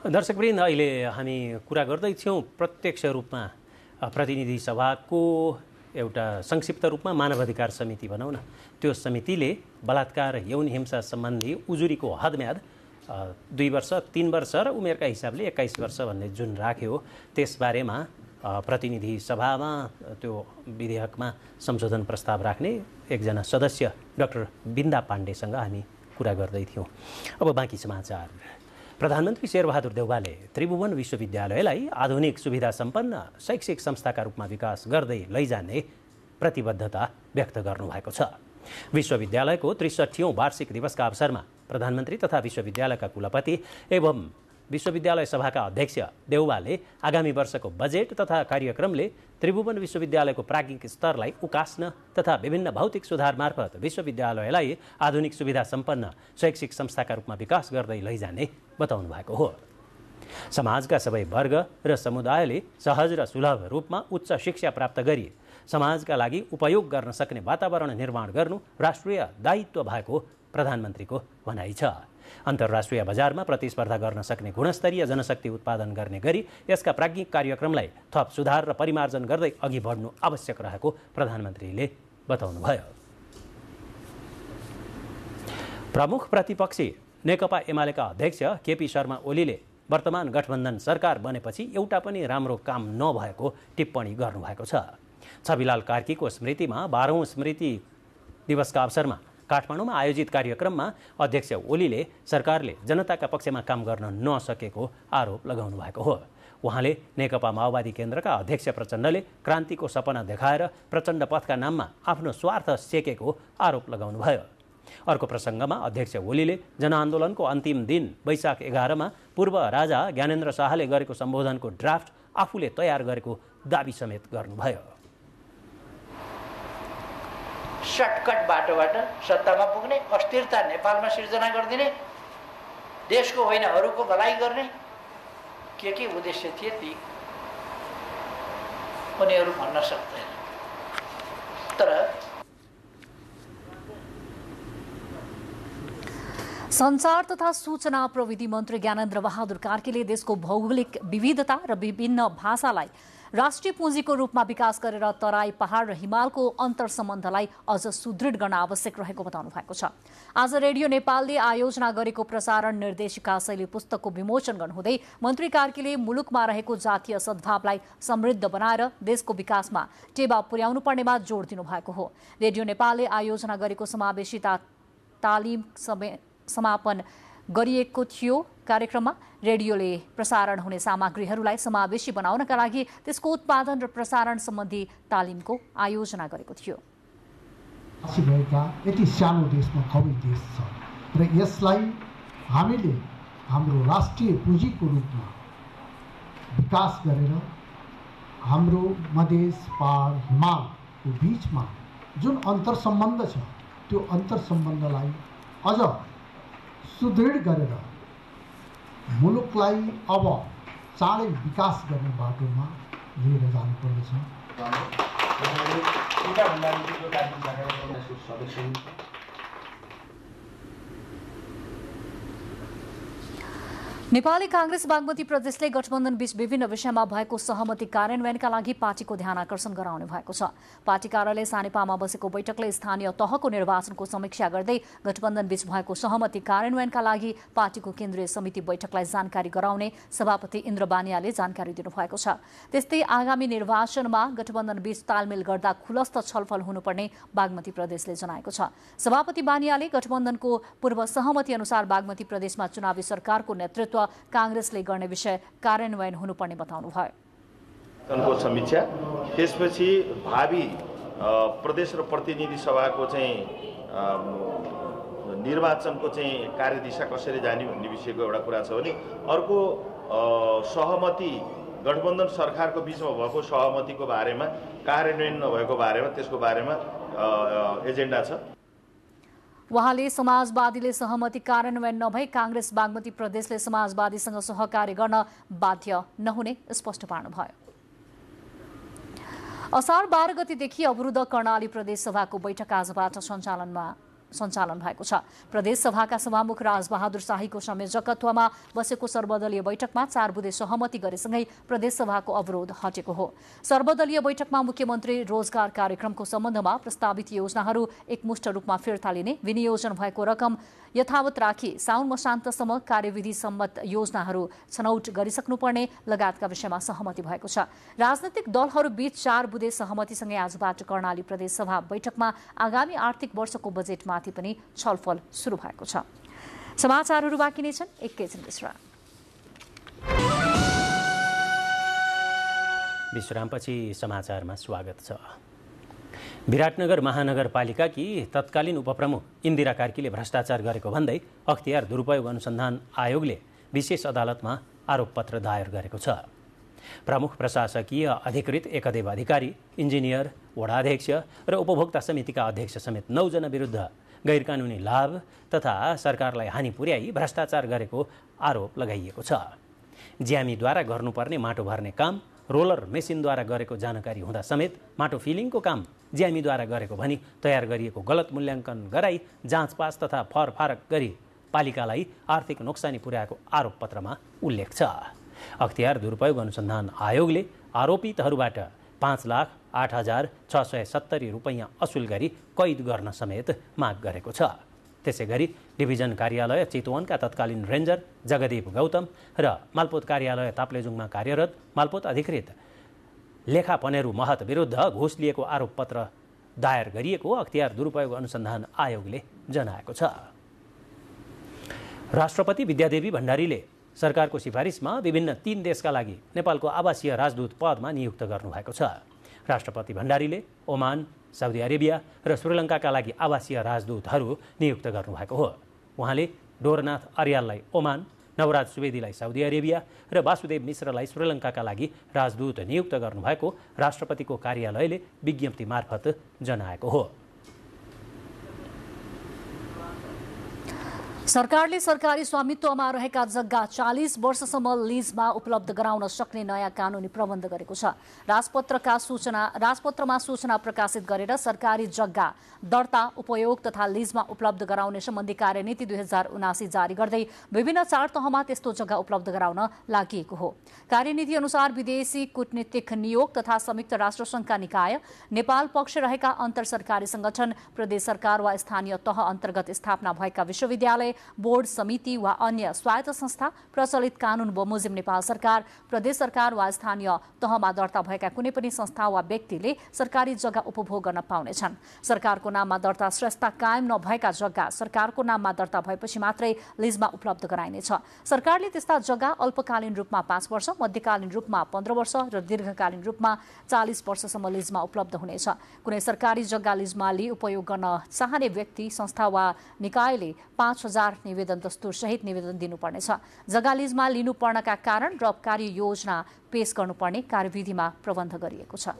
दर्शकवृन्द, अहिले हामी कुरा गर्दैथ्यौँ प्रत्यक्ष रूपमा प्रतिनिधि सभाको एउटा संक्षिप्त रूपमा मानवाधिकार समिति भनौँ न, त्यो समितिले बलात्कार यौन हिंसा सम्बन्धी उजुरीको हदम्याद 2 वर्ष, 3 वर्ष र उमेरका हिसाबले 21 वर्ष भन्ने जुन राख्यो त्यसबारेमा प्रतिनिधि सभामा त्यो विधेयकमा संशोधन प्रस्ताव राख्ने एकजना सदस्य डाक्टर बिन्दा पाण्डेसँग हामी कुरा गर्दैथ्यौँ। अब बाँकी समाचार। प्रधानमन्त्री शेरबहादुर देउवाले त्रिभुवन विश्वविद्यालयलाई आधुनिक सुविधा सम्पन्न शैक्षिक संस्थाका रूपमा विकास गर्दै लैजाने प्रतिबद्धता व्यक्त गर्नुभएको छ। विश्वविद्यालयको 63औं वार्षिक दिवसका अवसरमा प्रधानमन्त्री तथा विश्वविद्यालयका कुलपति एवं विश्वविद्यालय सभाका अध्यक्ष देउवाले आगामी वर्षको बजेट तथा कार्यक्रमले त्रिभुवन विश्वविद्यालयको प्राज्ञिक स्तरलाई उकास्न तथा विभिन्न भौतिक सुधार मार्फत विश्वविद्यालयलाई आधुनिक सुविधा सम्पन्न शैक्षिक संस्थाका रूपमा विकास गर्दै लैजाने बताउनु भएको हो। समाजका सबै वर्ग र समुदायले सहज र सुलभ रूपमा उच्च शिक्षा प्राप्त गरी समाजका लागि उपयोग गर्न सक्ने वातावरण निर्माण गर्नु राष्ट्रिय दायित्व भएको प्रधानमन्त्रीको भनाइ छ। अन्तर्राष्ट्रिय बजारमा प्रतिस्पर्धा गर्न सक्ने गुणस्तरीय जनशक्ति उत्पादन गर्ने गरी यसका प्राज्ञिक कार्यक्रमलाई थप सुधार र परिमार्जन गर्दै अघि बढ्नु आवश्यक रहेको प्रधानमन्त्रीले बताउनुभयो। प्रमुख प्रतिपक्षी नेकपा एमालेका अध्यक्ष केपी शर्मा ओलीले वर्तमान गठबन्धन सरकार बनेपछि एउटा पनि राम्रो काम नभएको टिप्पणी गर्नुभएको छ। छविलाल कार्कीको स्मृतिमा 12औं स्मृति दिवसका अवसरमा काठमाडौँमा आयोजित कार्यक्रममा अध्यक्ष ओलीले सरकारले जनताका पक्षमा काम गर्न नसकेको आरोप लगाउनु भएको हो। उहाँले नेकपा माओवादी केन्द्रका अध्यक्ष प्रचण्डले क्रान्तिको सपना देखाएर प्रचण्ड पथका नाममा आफ्नो स्वार्थ सेकेको आरोप लगाउनुभयो। अर्को प्रसङ्गमा अध्यक्ष ओलीले जनआन्दोलनको अन्तिम दिन वैशाख 11 मा पूर्व राजा ज्ञानेन्द्र शाहले गरेको सम्बोधनको ड्राफ्ट आफूले तयार गरेको दाबी समेत गर्नुभयो। सर्टकट बाटोबाट सत्तामा पुग्ने, अस्थिरता नेपालमा सिर्जना गरिदिने, देशको होइन अरूको भलाइ गर्ने के उद्देश्य थिए ती उनीहरू भन्न सक्दैन। तर सञ्चार तथा सूचना प्रविधि मन्त्री ज्ञानेन्द्र बहादुर कार्कीले देशको भौगोलिक विविधता र विभिन्न भाषालाई राष्ट्रिय पुँजीको रूपमा विकास गरेर तराई, पहाड र हिमालको अन्तर्सम्बन्धलाई अझ सुदृढ गर्न आवश्यक रहेको बताउनु भएको छ। आज रेडियो नेपालले आयोजना गरेको प्रसारण निर्देशिका शैली पुस्तकको विमोचन गर्नुहुँदै मन्त्री कार्कीले मुलुकमा रहेको जातीय सद्भावलाई समृद्ध बनाएर देशको विकासमा टेवा पुर्याउनु पर्नेमा जोड दिनुभएको हो। रेडियो नेपालले आयोजना गरेको समावेशिता तालिम समापन गरिएको थियो। कार्यक्रममा रेडियोले प्रसारण हुने सामग्रीहरूलाई समावेशी बनाउनका लागि त्यसको उत्पादन र प्रसारण सम्बन्धी तालिमको आयोजना गरेको थियो। यति सानो देशमा खबै देश छ र यसलाई हामीले हाम्रो राष्ट्रिय पुँजीको रूपमा विकास गरेर हाम्रो मधेस, पहाड, हिमालको बीचमा जुन अन्तर्सम्बन्ध छ त्यो अन्तर्सम्बन्धलाई अझ सुदृढ गरेर मुलुकलाई अब चाँडै विकास गर्ने बाटोमा लिएर जानुपर्दछ। नेपाली कांग्रेस बागमती प्रदेशले गठबन्धन बीच विभिन्न विषयमा भएको सहमति कार्यान्वयनका लागि पार्टीको ध्यान आकर्षण गराउने भएको छ। पार्टी कार्यालय सानेपामा बसेको बैठकले स्थानीय तहको निर्वाचनको समीक्षा गर्दै गठबन्धन बीच भएको सहमति कार्यान्वयनका लागि पार्टीको केन्द्रीय समिति बैठकलाई जानकारी गराउने सभापति इन्द्र बानियाले जानकारी दिनुभएको छ। त्यस्तै आगामी निर्वाचनमा गठबन्धन बीच तालमेल गर्दा खुलस्त छलफल हुनुपर्ने बागमती प्रदेशले जनाएको छ। सभापति बानियाले गठबन्धनको पूर्व सहमति अनुसार बागमती प्रदेशमा चुनावी सरकारको नेतृत्व कांग्रेसले गर्ने विषय कार्यान्वयन हुनुपर्ने बताउनुभयो। समीक्षा त्यसपछि भावी प्रदेश र प्रतिनिधि सभाको चाहिँ निर्वाचनको चाहिँ कार्यदिशा कसरी जाने भन्ने विषयको एउटा कुरा छ भने अर्को सहमति गठबन्धन सरकारको बीचमा भएको सहमतिको बारेमा कार्यान्वयन नभएको बारेमा त्यसको बारेमा एजेन्डा छ। उहाँले समाजवादीले सहमति कार्यान्वयन नभई कांग्रेस बागमती प्रदेशले समाजवादीसँग सहकार्य गर्न बाध्य नहुने स्पष्ट पार्नुभयो। असार 12 गतेदेखि अवरुद्ध कर्णाली प्रदेश सभाको बैठक आजबाट सञ्चालन भएको छ। प्रदेश सभाका सभामुख राजबहादुर शाहीको संयोजकत्वमा बसेको सर्वदलीय बैठकमा 4 बुँदे सहमति गरेसँगै प्रदेश सभाको अवरोध हटेको हो। सर्वदलीय बैठकमा मुख्यमन्त्री रोजगार कार्यक्रमको सम्बन्धमा प्रस्तावित योजनाहरू एकमुष्ट रूपमा फिर्ता लिने, विनियोजन भएको रकम यथावत राखी साउन मसान्तसम्म कार्यविधि सम्मत योजनाहरू छनौट गरिसक्नुपर्ने लगायतका विषयमा सहमति भएको छ। राजनैतिक दलहरूबीच 4 बुँदे सहमतिसँगै आजबाट कर्णाली प्रदेश सभा बैठकमा आगामी आर्थिक वर्षको बजेटमाथि पनि छलफल सुरु भएको छ। समाचारहरू बाँकी नै छन्, एकैछिन विश्राम। विश्रामपछि समाचारमा स्वागत छ। विराटनगर महानगरपालिकाकी तत्कालीन उपप्रमुख इन्दिरा कार्कीले भ्रष्टाचार गरेको भन्दै अख्तियार दुरुपयोग अनुसन्धान आयोगले विशेष अदालतमा आरोपपत्र दायर गरेको छ। प्रमुख प्रशासकीय अधिकृत एकदेव अधिकारी, इन्जिनियर, वडाध्यक्ष र उपभोक्ता समितिका अध्यक्ष समेत 9 जना विरुद्ध गैरकानुनी लाभ तथा सरकारलाई हानि पुर्याई भ्रष्टाचार गरेको आरोप लगाइएको छ। ज्यामीद्वारा गर्नुपर्ने माटो भर्ने काम रोलर मेसिनद्वारा गरेको जानकारी हुँदा समेत माटो फिलिङको काम ज्यामीद्वारा गरेको भनी तयार गरिएको गलत मूल्याङ्कन गराई जाँचपास तथा फरफारक गरी पालिकालाई आर्थिक नोक्सानी पुर्याएको आरोपपत्रमा उल्लेख छ। अख्तियार दुरुपयोग अनुसन्धान आयोगले आरोपितहरूबाट 5,08,670 रुपैयाँ असुल गरी कैद गर्न समेत माग गरेको छ। त्यसै गरी डिभिजन कार्यालय चितवनका तत्कालीन रेन्जर जगदीप गौतम र मालपोत कार्यालय ताप्लेजुङमा कार्यरत मालपोत अधिकृत लेखा पनेरू महत विरुद्ध घुस लिएको आरोपपत्र दायर गरिएको अख्तियार दुरुपयोग अनुसन्धान आयोगले जनाएको छ। राष्ट्रपति विद्यादेवी भण्डारीले सरकारको सिफारिसमा विभिन्न 3 देशका लागि नेपालको आवासीय राजदूत पदमा नियुक्त गर्नुभएको छ। राष्ट्रपति भण्डारीले ओमान, साउदी अरेबिया र श्रीलङ्काका लागि आवासीय राजदूतहरू नियुक्त गर्नुभएको हो। उहाँले डोरनाथ अर्याललाई ओमान, नवराज सुवेदीलाई साउदी अरेबिया र वासुदेव मिश्रलाई श्रीलङ्काका लागि राजदूत नियुक्त गर्नुभएको राष्ट्रपतिको कार्यालयले विज्ञप्ति मार्फत जनाएको हो। सरकारले सरकारी स्वामित्वमा रहेका जग्गा 40 वर्षसम्म लिजमा उपलब्ध गराउन सक्ने नयाँ कानुनी प्रबन्ध गरेको छ। राजपत्रमा सूचना प्रकाशित गरेर सरकारी जग्गा दर्ता, उपयोग तथा लिजमा उपलब्ध गराउने सम्बन्धी कार्यनीति 2079 जारी गर्दै विभिन्न 4 तहमा त्यस्तो जग्गा उपलब्ध गराउन लागि हो। कार्यनीति अनुसार विदेशी कूटनीतिक नियोग तथा संयुक्त राष्ट्रसङ्घका निकाय, नेपाल पक्ष रहेका अन्तर सरकारी संगठन, प्रदेश सरकार वा स्थानीय तह अन्तर्गत स्थापना भएका विश्वविद्यालय, बोर्ड, समिति वा अन्य स्वायत्त संस्था, प्रचलित कानून बमोजिम नेपाल सरकार, प्रदेश सरकार वा स्थानीय तहमा दर्ता भएका कुनै पनि संस्था वा व्यक्तिले सरकारी जग्गा उपभोग गर्न पाउनेछन्। सरकारको नाममा दर्ता श्रेष्ठता कायम नभएका जग्गा सरकारको नाममा दर्ता भएपछि मात्रै लिजमा उपलब्ध गराइनेछ। सरकारले त्यस्ता जग्गा अल्पकालीन रूपमा 5 वर्ष, मध्यकालीन रूपमा 15 वर्ष र दीर्घकालीन रूपमा 40 वर्षसम्म लिजमा उपलब्ध हुनेछ। कुनै सरकारी जग्गा लिजमा लिई उपयोग गर्न चाहने व्यक्ति, संस्था वा निकायले 5,000 निवेदन दस्तुर सहित निवेदन दिनुपर्नेछ। जग्गा लिजमा लिनुपर्नका कारण र कार्य योजना पेश गर्नुपर्ने कार्यविधिमा प्रबन्ध गरिएको छ।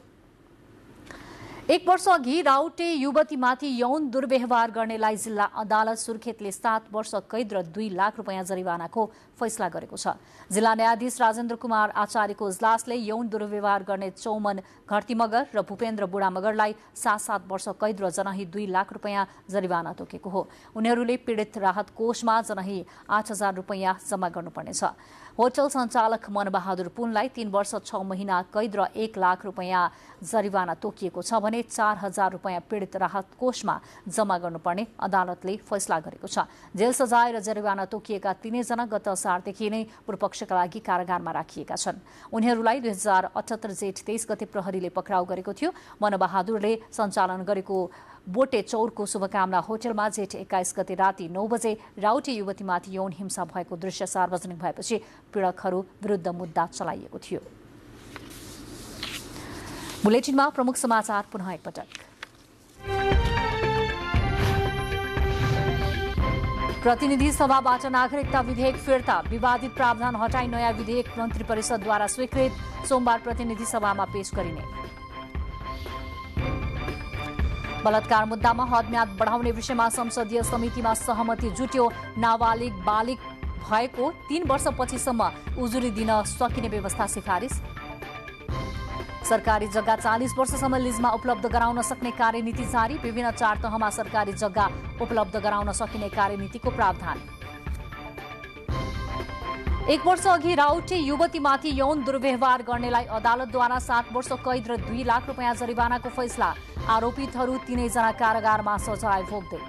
1 वर्ष अघि राउटे युवतीमाथि यौन दुर्व्यवहार गर्नेलाई जिल्ला अदालत सुर्खेतले 7 वर्ष कैद र 2 लाख रुपैयाँ जरिवानाको फैसला गरेको छ। जिल्ला न्यायाधीश राजेन्द्र कुमार आचार्यको इजलासले यौन दुर्व्यवहार गर्ने चौमन घरती मगर र भूपेन्द्र बुढा मगरलाई 7 वर्ष कैद र जनही 2 लाख रुपैयाँ जरिवाना तोकेको हो। उनीहरूले पीडित राहत कोषमा जनही 8,000 रुपैयाँ जम्मा गर्नुपर्नेछ। होटल सञ्चालक मनबहादुर पुनलाई 3 वर्ष 6 महिना कैद र 1 लाख रुपैयाँ जरिवाना तोकिएको छ भने 4,000 रुपैयाँ पीडित राहत कोषमा जम्मा गर्नुपर्ने अदालतले फैसला गरेको छ। जेल सजाय र जरिवाना तोकिएका तीनैजना गत असारदेखि नै पूर्वपक्षका लागि कारागारमा राखिएका छन्। उनीहरूलाई 2078 जेठ 23 गते प्रहरीले पक्राउ गरेको थियो। मनबहादुरले सञ्चालन गरेको बोटे चौरको शुभकामना होटलमा जेठ 21 गते राति 9 बजे राउटे युवतीमाथि यौन हिंसा भएको दृश्य सार्वजनिक भएपछि पीडकहरू विरुद्ध मुद्दा चलाइएको थियो। बुलेटिनमा प्रमुख समाचार पुनः एकपटक। प्रतिनिधि सभाबाट नागरिकता विधेयक फिर्ता, विवादित प्रावधान हटाई नयाँ विधेयक मन्त्री परिषदद्वारा स्वीकृत, सोमबार प्रतिनिधि सभामा पेश गरिने। बलात्कार मुद्दामा हदम्याद बढाउने विषयमा संसदीय समितिमा सहमति जुट्यो। नाबालिग बालिग भएको 3 वर्षपछिसम्म उजुरी दिन सकिने व्यवस्था सिफारिस। सरकारी जग्गा 40 वर्षसम्म लिजमा उपलब्ध गराउन सक्ने कार्यनीति जारी, विभिन्न 4 तहमा सरकारी जग्गा उपलब्ध गराउन सकिने कार्यनीतिको प्रावधान। 1 वर्ष अघि राउटे युवतीमाथि यौन दुर्व्यवहार गर्नेलाई अदालतद्वारा 7 वर्ष कैद र 2 लाख रुपैयाँ जरिवानाको फैसला। आरोपितहरू 3 जना कारागारमा सजाय भोग्दै।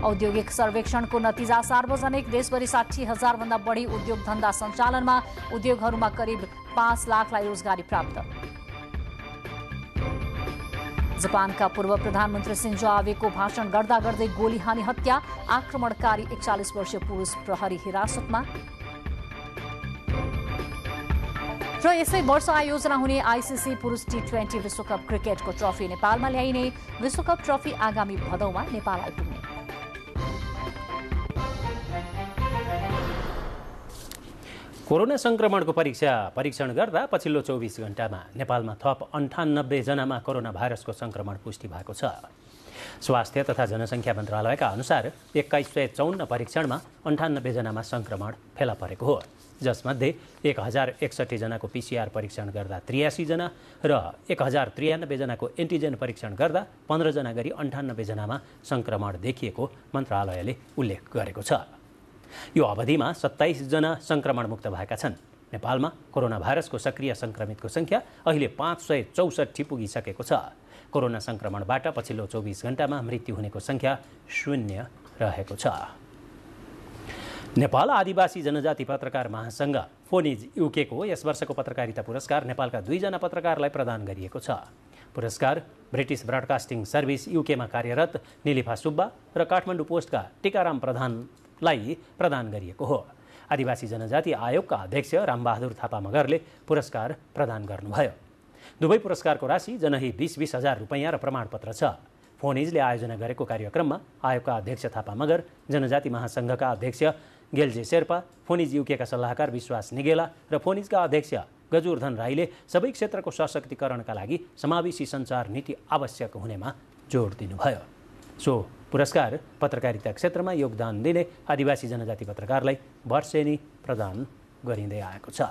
औद्योगिक सर्वेक्षणको नतिजा सार्वजनिक, देशभरि 60,000 भन्दा बढी उद्योग धन्दा सञ्चालनमा, उद्योगहरूमा करिब 5 लाखलाई रोजगारी प्राप्त। जापानका पूर्व प्रधानमन्त्री सिन्जो आबेको भाषण गर्दा गर्दै गोली हानी हत्या, आक्रमणकारी 41 वर्षीय पुरुष प्रहरी हिरासतमा। र यसै वर्ष आयोजना हुने आइसिसी पुरुष T20 विश्वकप क्रिकेटको ट्रफी नेपालमा ल्याइने, विश्वकप ट्रफी आगामी भदौमा नेपाल आइपुग्ने। कोरोना संक्रमणको परीक्षण गर्दा पछिल्लो 24 घण्टामा नेपालमा थप 98 जनामा कोरोना भाइरसको संक्रमण पुष्टि भएको छ। स्वास्थ्य तथा जनसङ्ख्या मन्त्रालयका अनुसार 2154 परीक्षणमा 98 जनामा सङ्क्रमण फेला परेको हो, जसमध्ये 1061 जनाको PCR परीक्षण गर्दा 83 जना र 1093 जनाको एन्टिजेन परीक्षण गर्दा 15 जना गरी 98 जनामा सङ्क्रमण देखिएको मन्त्रालयले उल्लेख गरेको छ। यो अवधिमा 27 जना सङ्क्रमणमुक्त भएका छन्। नेपालमा कोरोना भाइरसको सक्रिय सङ्क्रमितको सङ्ख्या अहिले 564 पुगिसकेको छ। कोरोना सङ्क्रमणबाट पछिल्लो 24 घण्टामा मृत्यु हुनेको सङ्ख्या 0 रहेको छ। नेपाल आदिवासी जनजाति पत्रकार महासङ्घ फोनिज युकेको यस वर्षको पत्रकारिता पुरस्कार नेपालका 2 जना पत्रकारलाई प्रदान गरिएको छ। पुरस्कार ब्रिटिस ब्रडकास्टिङ सर्भिस युकेमा कार्यरत निलिफा सुब्बा र काठमाडौँ पोस्टका टिकाराम प्रधानलाई प्रदान गरिएको हो। आदिवासी जनजाति आयोगका अध्यक्ष रामबहादुर थापा मगरले पुरस्कार प्रदान गर्नुभयो। दुवै पुरस्कारको राशि जनही 20-20 हजार रुपैयाँ र प्रमाणपत्र छ। फोनिजले आयोजना गरेको कार्यक्रममा आयोगका अध्यक्ष थापा मगर, जनजाति महासङ्घका अध्यक्ष गेल्जे शेर्पा, फोनिज युकेका सल्लाहकार विश्वास निगेला र फोनिजका अध्यक्ष गजुरधन राईले सबै क्षेत्रको सशक्तिकरणका लागि समावेशी सञ्चार नीति आवश्यक हुनेमा जोड दिनुभयो। सो पुरस्कार पत्रकारिता क्षेत्रमा योगदान दिने आदिवासी जनजाति पत्रकारलाई वर्षेनी प्रदान गरिँदै आएको छ।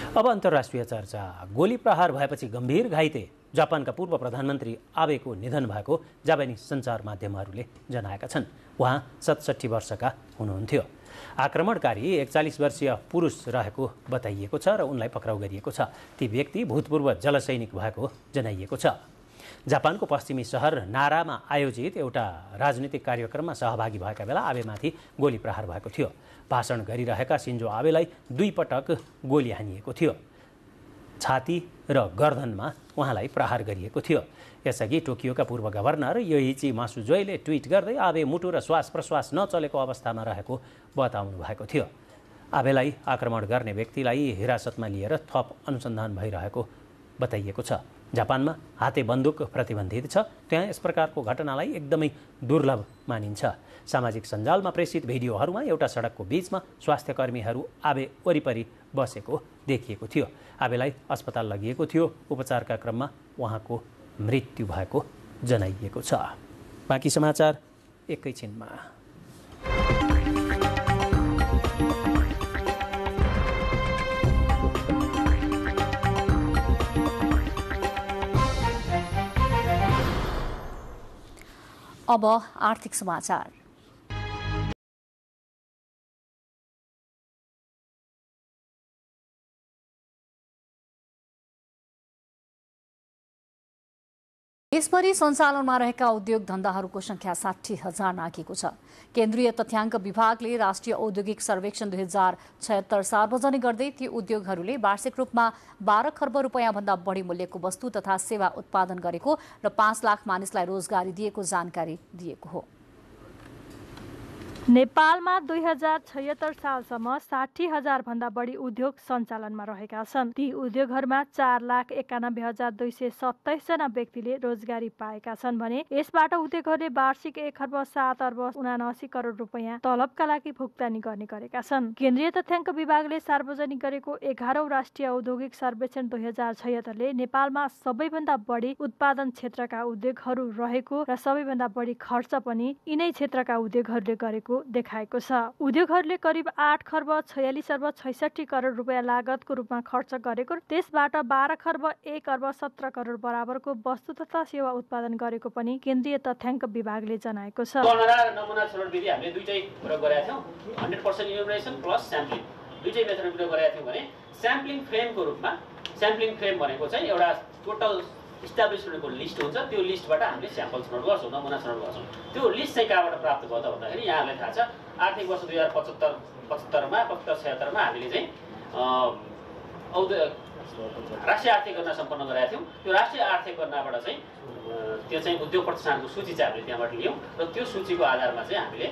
अब अन्तर्राष्ट्रिय चर्चा। गोली प्रहार भएपछि गम्भीर घाइते जापानका पूर्व प्रधानमन्त्री आबेको निधन भएको जापानी सञ्चार माध्यमहरूले जनाएका छन्। उहाँ 67 वर्षका हुनुहुन्थ्यो। आक्रमणकारी 41 वर्षीय पुरुष रहेको बताइएको छ र उनलाई पक्राउ गरिएको छ। ती व्यक्ति भूतपूर्व जलसैनिक भएको जनाइएको छ। जापानको पश्चिमी सहर नारामा आयोजित एउटा राजनीतिक कार्यक्रममा सहभागी भएका बेला आबेमाथि गोली प्रहार भएको थियो। भाषण गरिरहेका सिन्जो आबेलाई 2 पटक गोली हानिएको थियो। छाती र गर्दनमा उहाँलाई प्रहार गरिएको थियो। यसअघि टोकियोका पूर्व गभर्नर योइची मासुजोईले ट्विट गर्दै आबे मुटु र श्वास प्रश्वास नचलेको अवस्थामा रहेको बताउनु भएको थियो। आबेलाई आक्रमण गर्ने व्यक्तिलाई हिरासतमा लिएर थप अनुसन्धान भइरहेको बताइएको छ। जापानमा हाते बन्दुक प्रतिबन्धित छ। त्यहाँ यस प्रकारको घटनालाई एकदमै दुर्लभ मानिन्छ। सामाजिक सञ्जालमा प्रेषित भिडियोहरूमा एउटा सडकको बीचमा स्वास्थ्यकर्मीहरू आबे वरिपरि बसेको देखिएको थियो। आबेलाई अस्पताल लगिएको थियो। उपचारका क्रममा उहाँको मृत्यु भएको जनाइएको छ। बाँकी समाचार एकैछिनमा। अब आर्थिक समाचार। देशभरि सञ्चालनमा रहेका उद्योग धन्दाहरूको संख्या 60,000 नाघेको छ। केन्द्रीय तथ्याङ्क विभागले राष्ट्रिय औद्योगिक सर्वेक्षण 2076 सार्वजनिक गर्दै ती उद्योगहरूले वार्षिक रूपमा 12 खर्ब रुपैयाँ भन्दा बढी मूल्यको वस्तु तथा सेवा उत्पादन गरेको र 5 लाख मानिसलाई रोजगारी दिएको जानकारी दिएको हो। नेपालमा 2076 सालसम्म 60,000 भन्दा बढी उद्योग सञ्चालनमा रहेका छन्। ती उद्योगहरूमा 4,91,227 जना व्यक्तिले रोजगारी पाएका छन् भने यसबाट उद्योगहरूले वार्षिक 1,07,79 करोड रुपैयाँ तलबका लागि भुक्तानी गर्ने गरेका छन्। केन्द्रीय तथ्याङ्क विभागले सार्वजनिक गरेको 11औं राष्ट्रिय औद्योगिक सर्वेक्षण 2076 ले नेपालमा सबैभन्दा बढी उत्पादन क्षेत्रका उद्योगहरू रहेको र सबैभन्दा बढी खर्च पनि यिनै क्षेत्रका उद्योगहरूले गरेको देखाएको छ। उद्योगहरूले करिब 8 खर्ब 46 अर्ब 66 करोड रुपैयाँ लागतको रूपमा खर्च गरेको, त्यसबाट 12 खर्ब 1 अर्ब 17 करोड बराबरको वस्तु तथा सेवा उत्पादन गरेको पनि केन्द्रीय तथ्याङ्क विभागले जनाएको छ। नमुना छनौट विधि हामीले दुईटै प्रयोग गरेका थियौँ। 100% इन्युमरेसन प्लस स्याम्पलिङ दुईटै मेथड प्रयोग गरेका थियौँ भने स्याम्पलिङ फ्रेमको रूपमा, स्याम्पलिङ फ्रेम भनेको चाहिँ एउटा टोटल इस्टाब्लिसमेन्टको लिस्ट हुन्छ। त्यो लिस्टबाट हामीले स्याम्पल छनौट गर्छौँ, नमुना छनौट गर्छौँ। त्यो लिस्ट चाहिँ कहाँबाट प्राप्त भयो त भन्दाखेरि यहाँलाई थाहा छ, आर्थिक वर्ष 2075-76मा हामीले चाहिँ राष्ट्रिय आर्थिक गणना सम्पन्न गरेका थियौँ। त्यो राष्ट्रिय आर्थिक गणनाबाट चाहिँ त्यो चाहिँ उद्योग प्रतिष्ठानको सूची चाहिँ हामीले त्यहाँबाट लियौँ र त्यो सूचीको आधारमा चाहिँ हामीले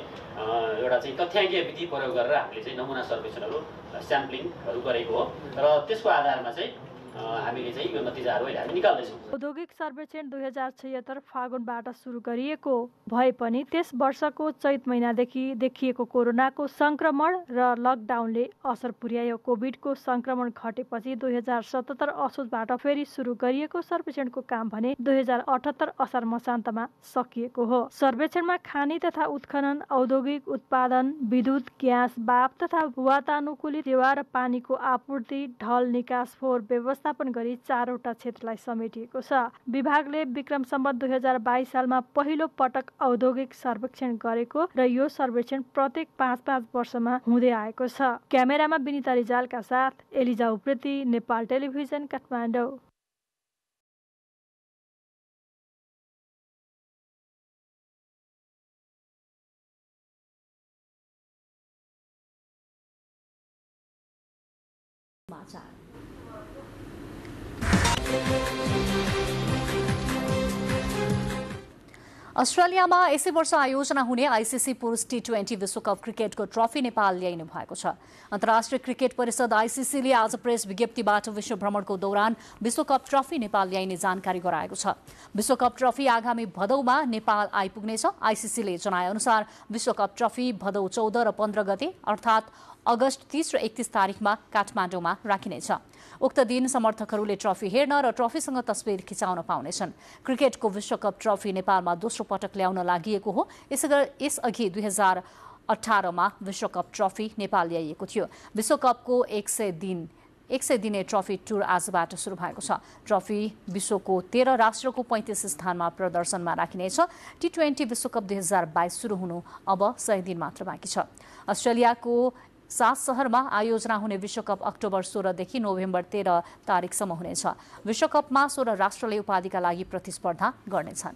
एउटा चाहिँ तथ्याङ्कीय विधि प्रयोग गरेर हामीले चाहिँ नमुना सर्वेक्षणहरू स्याम्पलिङहरू गरेको हो र त्यसको आधारमा चाहिँ हामीले चाहिँ यो नतिजाहरू अहिले हामी निकाल्दैछौँ। औद्योगिक सर्वेक्षण 2076 फागुनबाट सुरु गरिएको भए पनि त्यस वर्षको चैत महिनादेखि देखिएको कोरोनाको संक्रमण र लकडाउनले असर पुर्यायो। कोभिडको संक्रमण घटेपछि 2077 असोजबाट फेरि सुरु गरिएको सर्वेक्षणको काम भने 2078 असार मसान्तमा सकिएको हो। सर्वेक्षणमा खानी तथा उत्खनन, औद्योगिक उत्पादन, विद्युत, ग्यास, बाप तथा वातानुकूलित सेवा र पानीको आपूर्ति, ढल निकास फोहोर व्यवस्थापन गरी 4वटा क्षेत्रलाई समेटिएको छ। विभागले विक्रम सम्वत 2022 सालमा पहिलो पटक औद्योगिक सर्वेक्षण गरेको र यो सर्वेक्षण प्रत्येक 5-5 वर्षमा हुँदै आएको छ। क्यामेरामा विनिता रिजालका साथ एलिजा उप्रेती, नेपाल टेलिभिजन, काठमाडौँ। अस्ट्रेलियामा यसै वर्ष आयोजना हुने आईसीसी पुरुष T20 विश्वकप क्रिकेटको ट्रफी नेपाल ल्याइनु भएको छ। अन्तर्राष्ट्रिय क्रिकेट परिषद आईसीसीले आज प्रेस विज्ञप्तिबाट विश्व भ्रमणको दौरान विश्वकप ट्रफी नेपाल ल्याइने जानकारी गराएको छ। विश्वकप ट्रफी आगामी भदौमा नेपाल आइपुग्नेछ। आईसीसीले जनाएअनुसार विश्वकप ट्रफी भदौ 14 र 15 गते अर्थात् अगस्त 30 र 31 तारिखमा काठमाडौँमा राखिनेछ। उक्त दिन समर्थकहरूले ट्रफी हेर्न र ट्रफीसँग तस्बिर खिचाउन पाउनेछन्। क्रिकेटको विश्वकप ट्रफी नेपालमा दोस्रो पटक ल्याउन लागि हो। यसअघि 2018मा विश्वकप ट्रफी नेपाल ल्याइएको थियो। विश्वकपको 100 दिने ट्रफी टुर आजबाट सुरु भएको छ। ट्रफी विश्वको 13 राष्ट्रको 35 स्थानमा प्रदर्शनमा राखिनेछ। T20 विश्वकप 2022 सुरु हुनु अब 100 दिन मात्र बाँकी छ। अस्ट्रेलियाको 7 शहरमा आयोजना हुने विश्वकप अक्टोबर 16 देखि नोभेम्बर 13 तारिकसम्म हुनेछ। विश्वकपमा 16 राष्ट्रले उपाधिका लागि प्रतिस्पर्धा गर्नेछन्।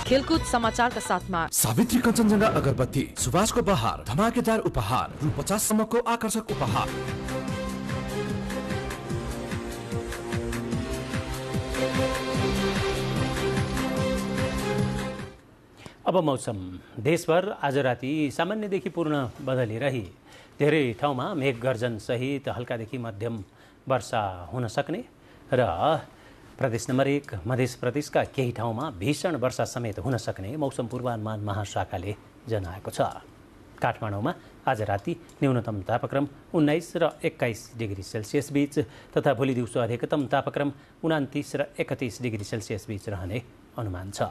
खेलकुद समाचारका साथमा सावित्री कञ्चनजङ्घा अगरबत्ती, सुभाषको बहार, धमाकेदार उपहार, रु 50 सम्मको आकर्षक उपहार। अब मौसम। देशभर आज राति सामान्यदेखि पूर्ण बदली रही धेरै ठाउँमा मेघ गर्जन सहित हल्कादेखि मध्यम वर्षा हुन सक्ने र प्रदेश नम्बर 1 मध्य प्रदेशका केही ठाउँमा भीषण वर्षा समेत हुन सक्ने मौसम पूर्वानुमान महाशाखाले जनाएको छ। काठमाडौँमा आज राति न्यूनतम तापक्रम 19 र 21 डिग्री सेल्सियस बीच तथा भोलि दिउँसो अधिकतम तापक्रम 29 र 31 डिग्री सेल्सियस बीच रहने अनुमान छ।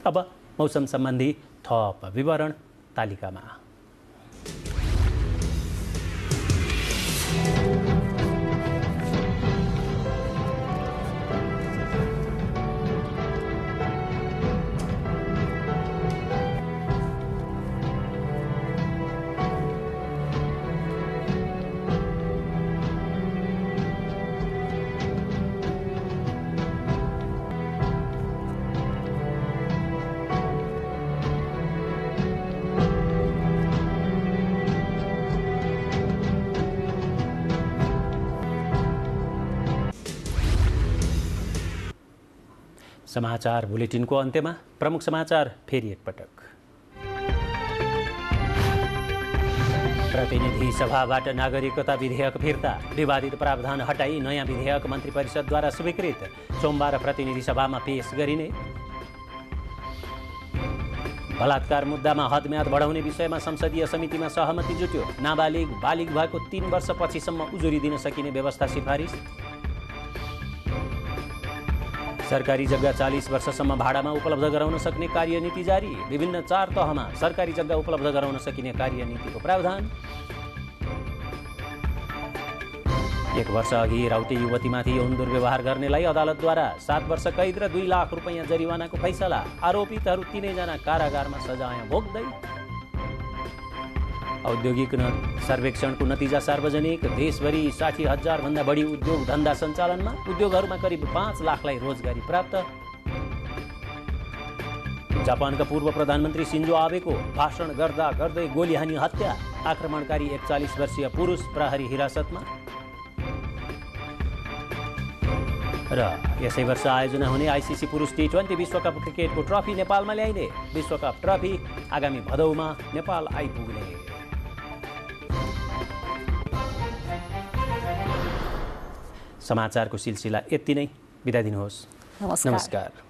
अब मौसम सम्बन्धी थप विवरण तालिकामा। समाचार बुलेटिनको अन्त्यमा प्रमुख समाचार फेरि एकपटक। प्रतिनिधि सभाबाट नागरिकता विधेयक फिर्ता, विवादित प्रावधान हटाई नयाँ विधेयक मन्त्री परिषदद्वारा स्वीकृत, सोमबार प्रतिनिधि सभामा पेश गरिने। बलात्कार मुद्दामा हदम्याद बढाउने विषयमा संसदीय समितिमा सहमति जुट्यो। नाबालिग बालिग भएको 3 वर्षपछिसम्म उजुरी दिन सकिने व्यवस्था सिफारिस। सरकारी जग्गा 40 वर्षसम्म भाडामा उपलब्ध गराउन सक्ने कार्यनीति जारी, विभिन्न 4 तहमा सरकारी जग्गा उपलब्ध गराउन सकिने कार्यनीतिको प्रावधान। 1 वर्ष अघि राउटे युवतीमाथि यौन दुर्व्यवहार गर्नेलाई अदालतद्वारा 7 वर्ष कैद र 2 लाख रुपैयाँ जरिवानाको फैसला, आरोपितहरू 3 जना कारागारमा सजाय भोग्दै। औद्योगिक सर्वेक्षणको नतिजा सार्वजनिक, देशभरि 60,000 भन्दा बढी उद्योग धन्दा सञ्चालनमा, उद्योगहरूमा करिब 5 लाखलाई रोजगारी प्राप्त। जापानका पूर्व प्रधानमन्त्री सिन्जो आबेको भाषण गर्दा गर्दै गोली हानी हत्या, आक्रमणकारी 41 वर्षीय पुरुष प्रहरी हिरासतमा। र यसै वर्ष आयोजना हुने आईसीसी पुरुष T20 विश्वकप क्रिकेटको ट्रफी नेपालमा ल्याइने, विश्वकप ट्रफी आगामी भदौमा नेपाल आइपुग्ने। समाचारको सिलसिला यति नै। बिदा दिनुहोस्। नमस्कार। नमस्कार।